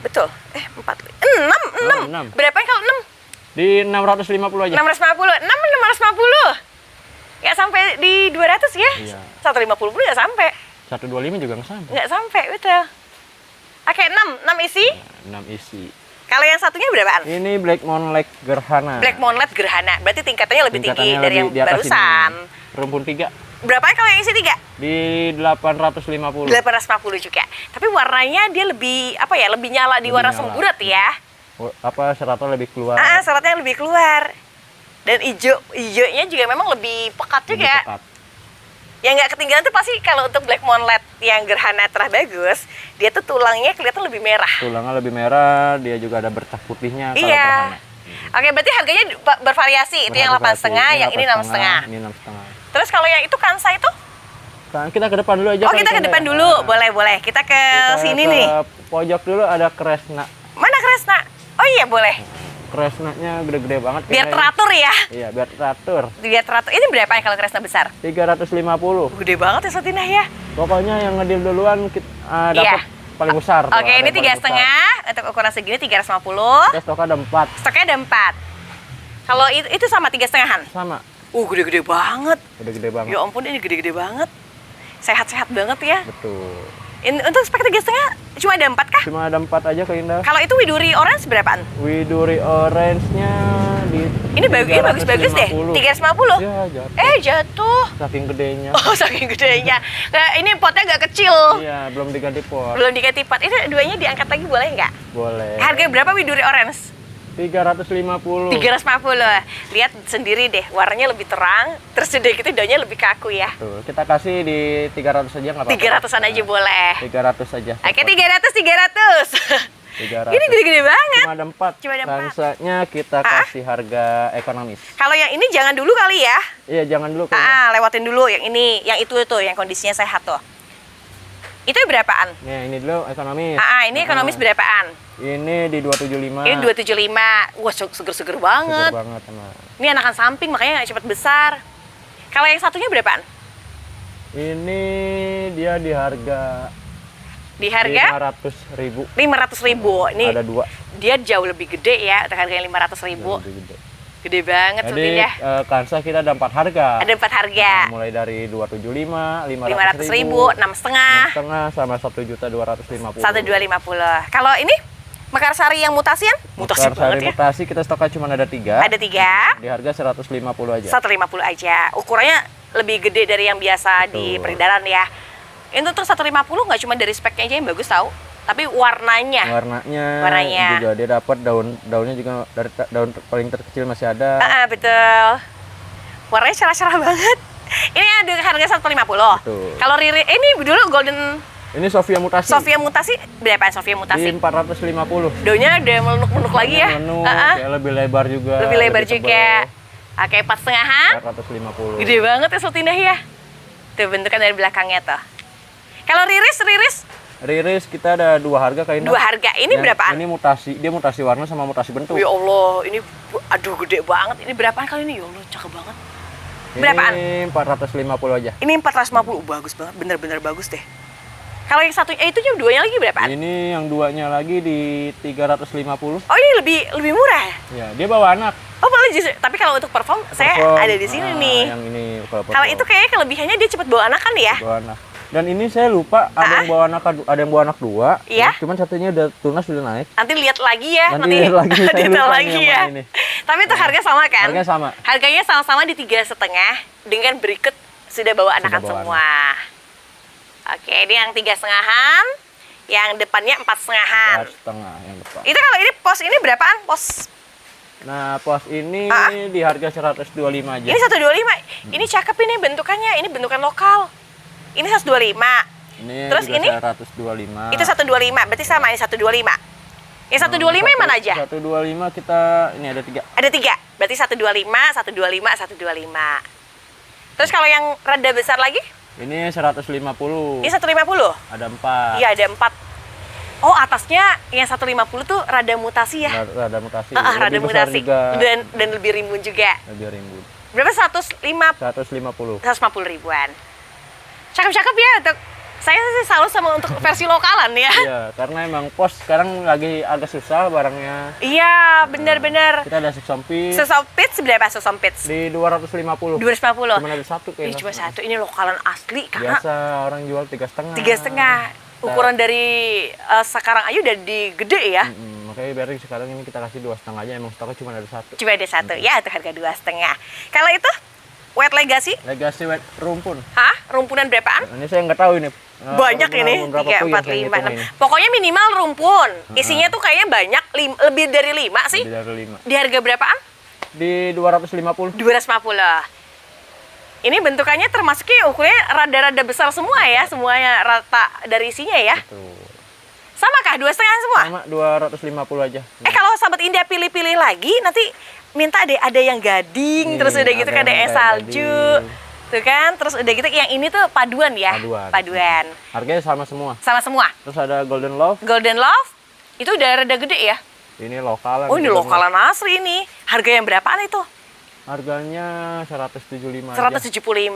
Betul. 4. 6. Berapa kalau 6? Di 650 aja. 650. 650. Nggak sampai di 200 ya? Iya. 150 pun nggak sampai. 125 juga nggak sampai. Nggak sampai, betul. Oke, 6 isi. 6 isi. Kalau yang satunya berapaan? Ini Black Moonlight Gerhana. Black Moonlight Gerhana. Berarti tingkatannya lebih tinggi Tingkatannya dari yang di atas barusan. ini. Rumpun 3. Berapa kalau yang isi 3? Di 850. 850 juga. Tapi warnanya dia lebih lebih nyala di warna semburat ya. Seratnya lebih keluar. Seratnya lebih keluar. Dan hijaunya juga memang lebih pekat juga. Lebih pekat. Yang nggak ketinggalan tuh pasti kalau untuk Black Moonlight yang Gerhana terah bagus, dia tuh tulangnya kelihatan lebih merah. Tulangnya lebih merah, dia juga ada bercak putihnya. Iya. Oke, berarti harganya bervariasi. Itu yang 8,5, yang ini 6,5. Ini 6,5. Terus kalau yang itu Kansa itu? Kita ke depan dulu aja. Oh, kita ke depan dulu. Boleh. Kita ke sini nih. Pojok dulu ada Kresna. Mana Kresna? Oh iya, boleh. Kresnanya gede-gede banget. Biar teratur ya? Iya, biar teratur. Ini berapa ya kalau Kresna besar? 350. Gede banget ya Satinah ya? Pokoknya yang ngedil duluan dapat paling besar. Oke, ini 3,5. Untuk ukuran segini 350. Stoknya ada 4. Stoknya ada 4. Kalau itu sama 3,5-an? Sama. Gede-gede banget. Gede-gede banget. Ya ampun, ini gede-gede banget. Sehat-sehat banget ya. Betul. Untuk spek 3,5 cuma ada 4 kah? Cuma ada 4 aja Kak Indah. Kalau itu Widuri Orange berapaan? Widuri Orange-nya di ini bagus-bagus deh. 350. Ya, jatuh. Jatuh. Saking gedenya. Oh, saking gedenya. Nah, ini potnya agak kecil. Iya, belum diganti pot. Belum diganti pot. Itu duanya diangkat lagi boleh nggak? Boleh. Harga berapa Widuri Orange? 350. 350. Lihat sendiri deh, warnanya lebih terang, terus udah gitu daunnya lebih kaku ya. Tuh, kita kasih di 300 aja nggak apa-apa. 300-an aja boleh. 300 aja. Oke, 300. 300. Ini gede-gede banget. Cuma ada 4. Cuma ada 4. Kansanya kita kasih harga ekonomis. Kalau yang ini jangan dulu kali ya. Iya, jangan dulu. Lewatin dulu yang ini, yang itu tuh, yang kondisinya sehat tuh. Itu berapaan? Nih, ini dulu ekonomis. Ini ekonomis berapaan? Ini di 275. Ini 275. Wah, seger-seger banget. Seger banget sama. Ini anakan samping, makanya nggak cepat besar. Kalau yang satunya berapaan? Ini dia di harga 500.000. 500.000. Ini ada 2. Dia jauh lebih gede ya, harganya 500.000. Gede banget jadi ya. Kansa kita ada 4 harga. Ada 4 harga. Mulai dari 275, 500.000, 6,5 sama 1.250.000. 1.250. Kalau ini Mekarsari yang mutasian? Mutasi banget ya. Mutasi kita stoknya cuma ada 3. Ada 3. Di harga 150 aja. 150 aja. Ukurannya lebih gede dari yang biasa di peredaran ya. Ini untuk 150 nggak cuma dari speknya aja yang bagus tahu, tapi warnanya juga dia dapat daunnya juga dari daun paling terkecil masih ada. Betul. Warnanya cerah-cerah banget. Ini ada harga 150. Kalau Riri ini dulu golden. Ini Sofia Mutasi. Sofia Mutasi berapa Sofia Mutasi? Di 450. Daunnya ada melunuk-melunuk lagi ya. Lebih lebar juga. Lebih lebar juga. Oke, 4,5-an. 450. Gede banget ya Sultinah ya. Tuh bentukan dari belakangnya tuh. Kalau Riris kita ada 2 harga Kak Indah. 2 harga. Ini berapaan? Ini mutasi, dia mutasi warna sama mutasi bentuk. Ya Allah, ini aduh gede banget. Ini berapaan kali ini? Ya Allah, cakep banget. Berapaan? Ini 450 aja. Ini 450. Bagus banget, bener-bener bagus deh. Kalau yang satu, itu yang duanya lagi berapaan? Ini yang duanya lagi di 350. Oh, ini lebih murah ya? Ya, dia bawa anak. Oh, malah justru. Tapi kalau untuk perform, saya ada di sini nih. Yang ini kalau itu kayaknya kelebihannya dia cepat bawa anak kan ya? Bawa anak. Dan ini saya lupa ada yang bawa anak 2. Iya. Cuman satunya udah tunas udah naik. Nanti lihat lagi ya. Nanti lihat lagi. Detail lagi ya. Ini. Tapi itu harga sama kan? Harga sama. Harganya sama-sama di 3,5 dengan berikut sudah bawa anakan semua. Oke, ini yang 3,5-an, yang depannya 4,5-an. 4,5 yang depan. Itu kalau ini pos ini berapaan? Pos? Nah, pos ini di harga 125 aja. Ini 125. Ini cakep ini bentukannya. Ini bentukan lokal. Ini 125. Ini terus juga ini 125. Itu 125. Berarti sama ini 125. Yang 125 yang mana aja? 125 kita ini ada 3. Ada 3. Berarti 125, 125, 125. Terus kalau yang rada besar lagi? Ini 150. Ini 150? Ada 4. Iya, ada 4. Oh, atasnya yang 150 tuh rada mutasi ya? Rada mutasi. Rada Lebih besar mutasi. juga. Dan lebih rimbun juga. Lebih rimbun. Berapa? 150 150. ribuan. Cakep-cakep ya untuk saya sih selalu sama untuk versi lokalan ya. Iya, karena emang pos sekarang lagi agak susah barangnya. Iya, benar-benar. Kita ada Susompit. Susompit berapa Susompit? Di 250. 250. Cuma ada satu kayaknya. Ini cuma satu. Ini lokalan asli karena Biasa orang jual 3,5. 3,5. Ukuran dari sekarang aja udah digede ya. Makanya biarin sekarang ini kita kasih 2,5 aja. Emang stoknya cuma ada satu. Cuma ada satu. Ya, itu harga 2,5. Kalau itu Wet Legacy? Legacy wet rumpun. Hah? Rumpunan berapaan? Ini saya nggak tahu ini. Banyak ini, 3, 4, 5, 6. Pokoknya minimal rumpun. Isinya tuh kayaknya banyak, lebih dari 5 sih. Lebih dari 5. Di harga berapaan? Di 250. 250. Ini bentukannya termasuknya ukurannya rada-rada besar semua ya, semuanya rata dari isinya ya. Betul. Sama kah? 2,5 semua? Sama 250 aja. Kalau sahabat Indah pilih-pilih lagi, nanti minta deh ada yang gading, terus udah gitu kan ada es salju. Tuh kan, terus udah gitu yang ini tuh paduan ya. Paduan. Harganya sama semua. Sama semua. Terus ada Golden Love. Golden Love itu udah rada gede ya. Ini lokalan. Oh, ini lokalan asli ini. Harga yang berapaan itu? Harganya 175 175.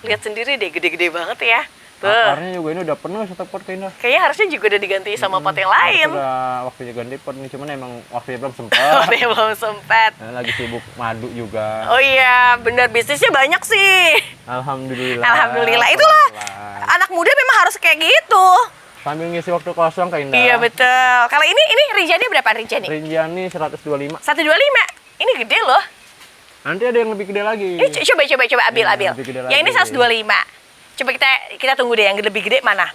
Lihat sendiri deh, gede-gede banget ya. Tuh. Akarnya juga ini udah penuh satu pot kayaknya. Kayaknya harusnya juga udah diganti sama pot yang lain. Udah waktunya ganti pot nih, cuman emang waktunya belum sempat. Waktunya belum sempat. Lagi sibuk madu juga. Oh iya, benar bisnisnya banyak sih. Alhamdulillah. Alhamdulillah. Itulah anak muda memang harus kayak gitu. Sambil ngisi waktu kosong Kak Indah. Iya betul. Kalau ini rinciannya berapa rinciannya? Rinciannya 125. 125. Ini gede loh. Nanti ada yang lebih gede lagi. Ini coba ambil. Yang ini 125. Coba kita tunggu deh yang lebih gede mana.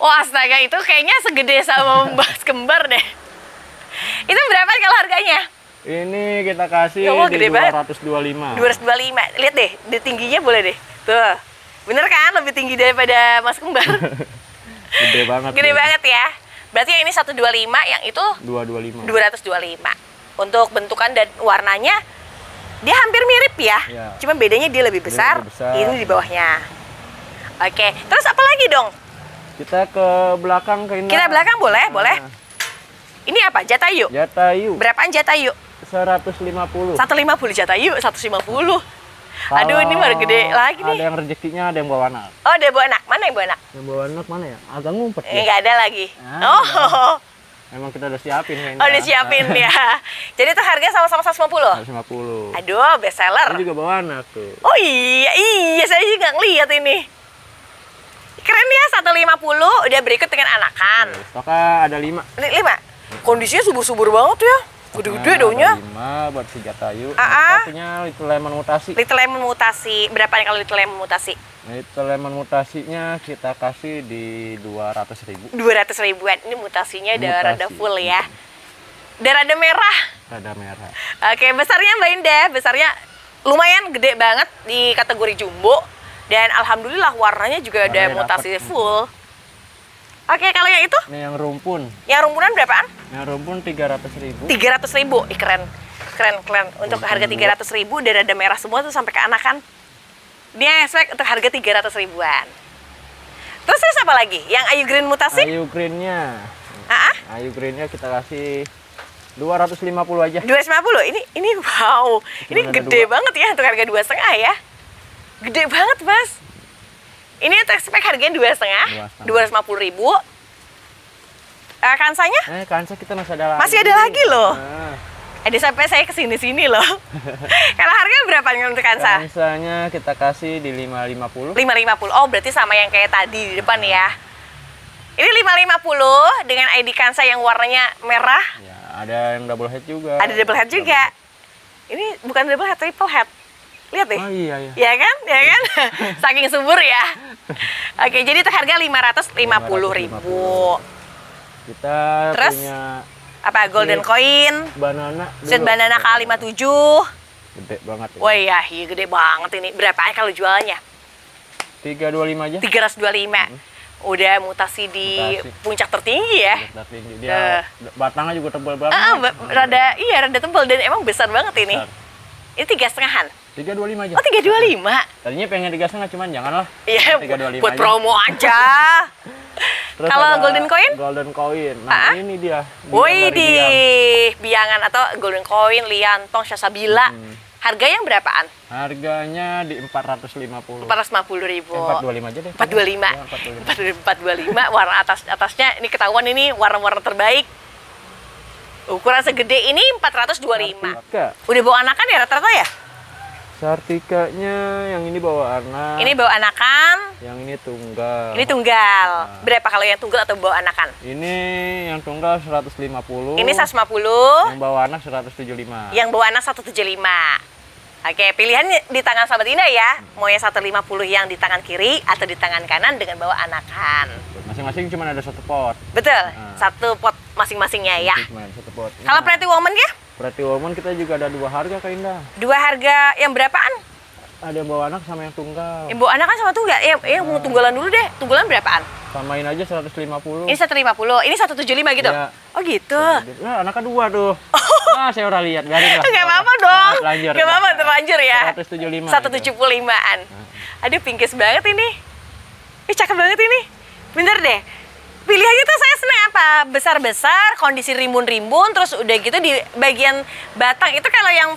Oh astaga, itu kayaknya segede sama membahas kembar deh. Itu berapa kalau harganya? Ini kita kasih di 225. 225. Lihat deh, di tingginya boleh deh. Tuh. Bener kan? Lebih tinggi daripada Mas Kembar. Gede banget. Gede banget ya. Berarti yang ini 125, yang itu 225. 225. Untuk bentukan dan warnanya dia hampir mirip ya. Cuma bedanya dia lebih besar. Ini di bawahnya. Oke, terus apa lagi dong? Kita ke belakang ke Indah. Kita belakang boleh. Ini apa? Jatayu? Jatayu. Berapaan Jatayu? 150. 150 Jatayu, 150. Aduh, ini baru gede lagi nih. Ada yang rezekinya, ada yang bawa anak. Oh, ada bawa anak. Mana yang bawa anak? Yang bawa anak mana ya? Agak ngumpet ya. Enggak ada lagi. Emang kita udah siapin kayaknya. Oh, udah siapin ya. Jadi itu harganya sama-sama 150? 150. Aduh, best seller. Ini juga bawa anak tuh. Oh iya, saya juga ngeliat ini. Keren ya, 150 udah berikut dengan anakan. Stoknya ada 5. 5? Kondisinya subur-subur banget ya. Gede-gede daunnya. 5 buat si Jatayu. Punya Little Lemon Mutasi. Little Lemon Mutasi. Berapa nih kalau Little Lemon Mutasi? Little Lemon Mutasinya kita kasih di 200.000. 200 ribuan. Ini mutasinya udah rada full ya. Udah rada merah. Rada merah. Oke, besarnya Mbak Indah. Besarnya lumayan gede banget di kategori jumbo. Dan alhamdulillah warnanya juga udah mutasi full. Oke, kalau yang itu? Ini yang rumpun. Yang rumpunan berapaan? Yang rumpun 300.000. 300.000. Keren. Untuk harga 300.000 udah rada merah semua tuh sampai ke anakan. Dia expect untuk harga 300 ribuan. Terus apa lagi? Yang Ayu Green Mutasi? Ayu Greennya. Ayu Greennya kita kasih 250 aja. 250? Ini wow. Ini gede banget ya untuk harga 2,5 ya. Gede banget, Mas. Ini untuk spek harganya 2,5. 250.000. Kansanya? Kansa kita masih ada lagi. Masih ada lagi loh. Ada sampai saya kesini-sini loh. Kalau harganya berapa untuk Kansa? Kansanya kita kasih di 550. 550. Oh, berarti sama yang kayak tadi di depan ya. Ini 550 dengan ID Kansa yang warnanya merah. Ya. Ada yang double head juga. Ada double head juga. Ini bukan double head, triple head. Lihat deh. Oh iya. Ya kan? Saking subur ya. Oke, jadi itu harga 550.000. Kita terus, punya apa? Golden coin. Banana. Set banana K57. Gede banget. Ya. Wah iya, gede banget ini. Berapaan kalau jualnya? 325 aja. 325. Udah mutasi di puncak tertinggi ya. Tertinggi. Dia batangnya juga tebal banget. Rada tebal dan emang besar banget ini. Besar. Ini 3,5-an. 325 aja. Oh, 325. Tadinya pengen 3,5 cuman janganlah. Iya, 325 buat aja. promo aja. Kalau golden coin? Golden coin. Nah, ini dia. Woi di biangan atau golden coin, liantong, salsabila. Harga yang berapaan? Harganya di 450. 450.000. 425 aja deh. 425. Ya, 425 warna atasnya ini ketahuan ini warna-warna terbaik. Ukuran segede ini 425. Udah bawa anakan ya rata-rata ya? Sartikanya yang ini bawa anak. Ini bawa anakan. Yang ini tunggal. Ini tunggal. Berapa kalau yang tunggal atau bawa anakan? Ini yang tunggal 150. Ini 150. Yang bawa anak 175. Yang bawa anak 175. Oke, pilihan di tangan Sahabat Indah ya. Mau yang 150 yang di tangan kiri atau di tangan kanan dengan bawa anakan. Masing-masing cuma ada satu pot. Betul, satu pot masing-masingnya ya. Cuma ada satu pot. Kalau Pretty Woman ya? Pretty Woman kita juga ada dua harga Kak Indah. Dua harga yang berapaan? Ada yang bawa anak sama yang tunggal. Yang bawa anak kan sama tunggal. Mau tunggalan dulu deh. Tunggalan berapaan? Samain aja 150. Ini 150, ini 175 gitu? Ya. Oh gitu? Nah, anaknya dua tuh. Nah, saya udah lihat, biarin lah. Gak apa-apa dong. Terlanjur. Gak apa-apa, terlanjur ya. 175. 175-an. Aduh, pinkies banget ini. Cakep banget ini. Bener deh. Pilihannya tuh saya seneng apa? Besar-besar, kondisi rimbun-rimbun, terus udah gitu di bagian batang itu kalau yang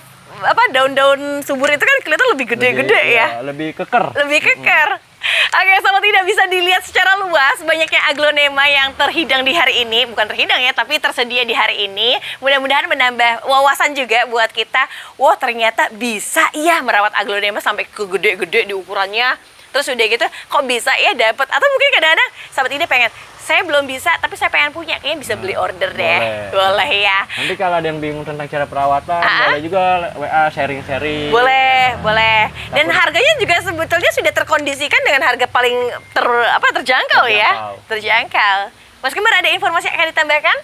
daun-daun subur itu kan kelihatan lebih gede-gede ya. Lebih keker. Lebih keker. Oke, Sobat tidak bisa dilihat secara luas banyaknya aglonema yang terhidang di hari ini. Bukan terhidang ya, tapi tersedia di hari ini. Mudah-mudahan menambah wawasan juga buat kita. Wah, ternyata bisa ya merawat aglonema sampai ke gede-gede di ukurannya. Terus udah gitu, kok bisa ya dapat? Atau mungkin kadang-kadang Sahabat ini pengen, saya belum bisa, tapi saya pengen punya. Kayaknya bisa beli order deh. Boleh ya. Nanti kalau ada yang bingung tentang cara perawatan, boleh juga WA sharing-sharing. Boleh. Dan harganya juga sebetulnya sudah terkondisikan dengan harga paling terjangkau ya. Terjangkau. Mas Kembar, ada informasi yang akan ditambahkan?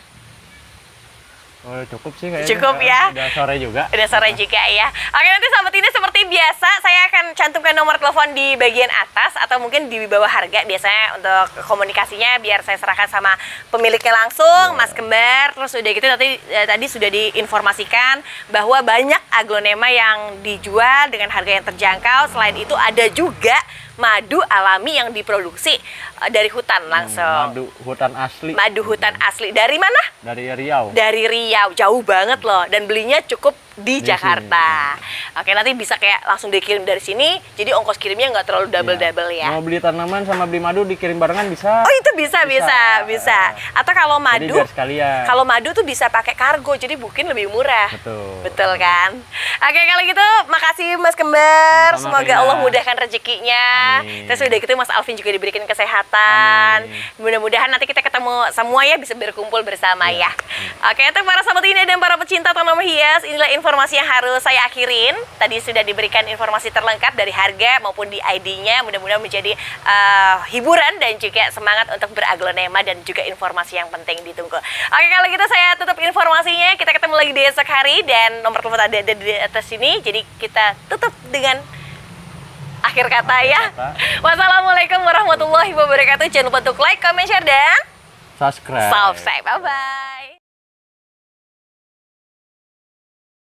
Oh, cukup sih kayaknya. Cukup ya. Udah sore juga. Udah sore juga ya. Oke, nanti Sahabat ini seperti biasa saya akan cantumkan nomor telepon di bagian atas atau mungkin di bawah harga biasanya untuk komunikasinya biar saya serahkan sama pemiliknya langsung, Mas Kembar. Terus udah gitu tadi sudah diinformasikan bahwa banyak aglonema yang dijual dengan harga yang terjangkau. Selain itu ada juga madu alami yang diproduksi dari hutan langsung. Madu hutan asli. Madu hutan asli. Dari mana? Dari Riau. Dari Riau, jauh banget loh. Dan belinya cukup di Jakarta. Oke, nanti bisa kayak langsung dikirim dari sini. Jadi ongkos kirimnya nggak terlalu double-double ya. Mau beli tanaman sama beli madu dikirim barengan bisa. Oh, itu bisa. Atau kalau madu, kalau madu tuh bisa pakai kargo. Jadi mungkin lebih murah. Betul kan? Oke, kalau gitu makasih Mas Kembar. Semoga Allah mudahkan rezekinya. Terus udah gitu Mas Alvin juga diberikan kesehatan. Mudah-mudahan nanti kita ketemu semua ya, bisa berkumpul bersama ya. Oke, untuk para sahabat ini dan para pecinta tanaman hias, inilah informasi yang harus saya akhirin. Tadi sudah diberikan informasi terlengkap dari harga maupun di ID-nya. Mudah-mudahan menjadi hiburan dan juga semangat untuk beraglonema dan juga informasi yang penting ditunggu. Oke, kalau gitu saya tutup informasinya. Kita ketemu lagi di esok hari dan nomor telepon ada di atas sini. Jadi kita tutup dengan akhir kata ya. Wassalamualaikum warahmatullahi wabarakatuh. Jangan lupa untuk like, comment, share, dan subscribe. Bye-bye.